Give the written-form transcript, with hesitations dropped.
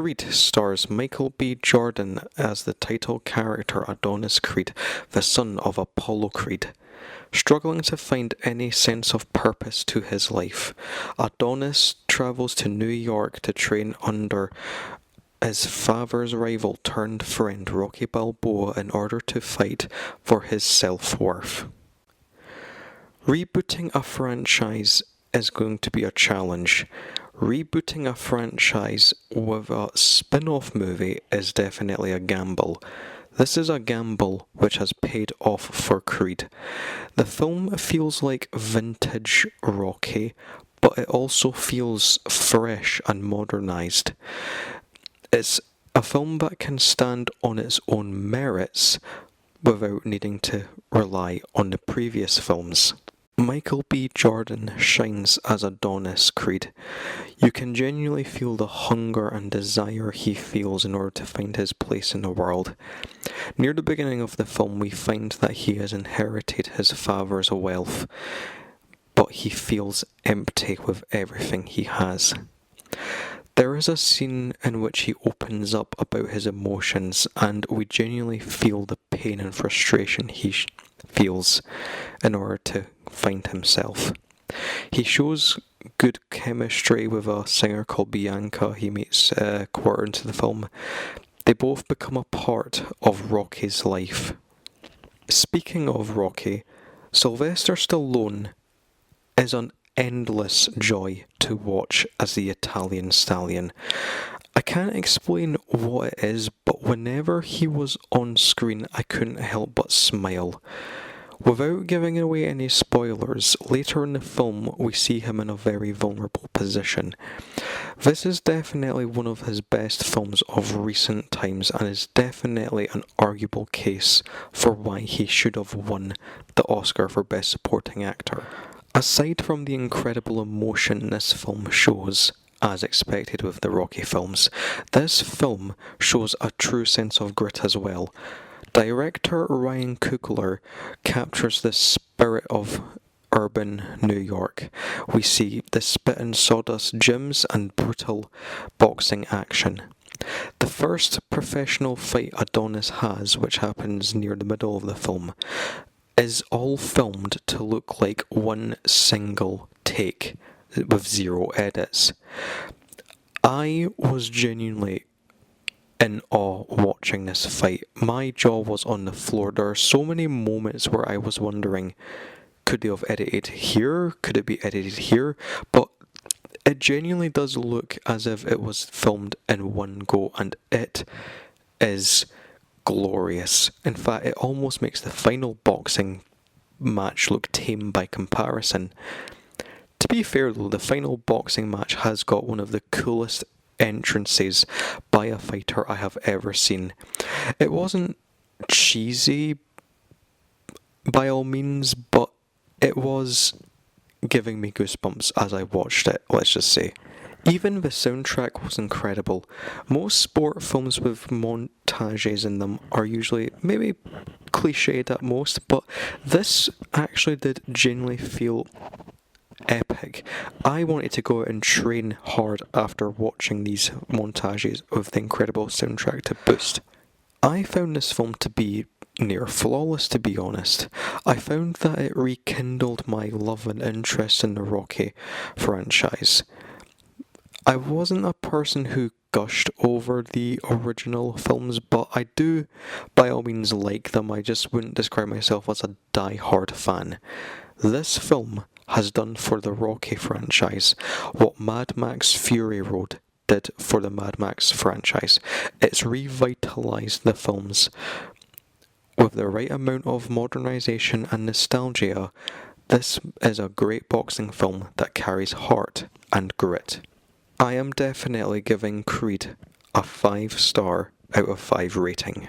Creed stars Michael B. Jordan as the title character Adonis Creed, the son of Apollo Creed. Struggling to find any sense of purpose to his life, Adonis travels to New York to train under his father's rival turned friend Rocky Balboa in order to fight for his self-worth. Rebooting a franchise is going to be a challenge. Rebooting a franchise with a spin-off movie is definitely a gamble. This is a gamble which has paid off for Creed. The film feels like vintage Rocky, but it also feels fresh and modernised. It's a film that can stand on its own merits without needing to rely on the previous films. Michael B. Jordan shines as Adonis Creed. You can genuinely feel the hunger and desire he feels in order to find his place in the world. Near the beginning of the film, we find that he has inherited his father's wealth, but he feels empty with everything he has. There is a scene in which he opens up about his emotions, and we genuinely feel the pain and frustration he feels in order to find himself. He shows good chemistry with a singer called Bianca he meets a quarter into the film. They both become a part of Rocky's life. Speaking of Rocky, Sylvester Stallone is an endless joy to watch as the Italian stallion. I can't explain what it is, but whenever he was on screen I couldn't help but smile. Without giving away any spoilers, later in the film we see him in a very vulnerable position. This is definitely one of his best films of recent times and is definitely an arguable case for why he should have won the Oscar for Best Supporting Actor. Aside from the incredible emotion this film shows, as expected with the Rocky films, this film shows a true sense of grit as well. Director Ryan Coogler captures the spirit of urban New York. We see the spit and sawdust gyms and brutal boxing action. The first professional fight Adonis has, which happens near the middle of the film, is all filmed to look like one single take with zero edits. I was genuinely in awe watching this fight. My jaw was on the floor. There are so many moments where I was wondering, could they have edited here? Could it be edited here? But it genuinely does look as if it was filmed in one go, and it is glorious. In fact, it almost makes the final boxing match look tame by comparison. To be fair though, the final boxing match has got one of the coolest entrances by a fighter I have ever seen. It wasn't cheesy by all means, but it was giving me goosebumps as I watched it, let's just say. Even the soundtrack was incredible. Most sport films with montages in them are usually maybe cliched at most, but this actually did genuinely feel epic. I wanted to go out and train hard after watching these montages with the incredible soundtrack to boost. I found this film to be near flawless, to be honest. I found that it rekindled my love and interest in the Rocky franchise. I wasn't a person who gushed over the original films, but I do by all means like them. I just wouldn't describe myself as a die-hard fan. This film has done for the Rocky franchise what Mad Max Fury Road did for the Mad Max franchise. It's revitalised the films with the right amount of modernisation and nostalgia. This is a great boxing film that carries heart and grit. I am definitely giving Creed a 5-star out of 5 rating.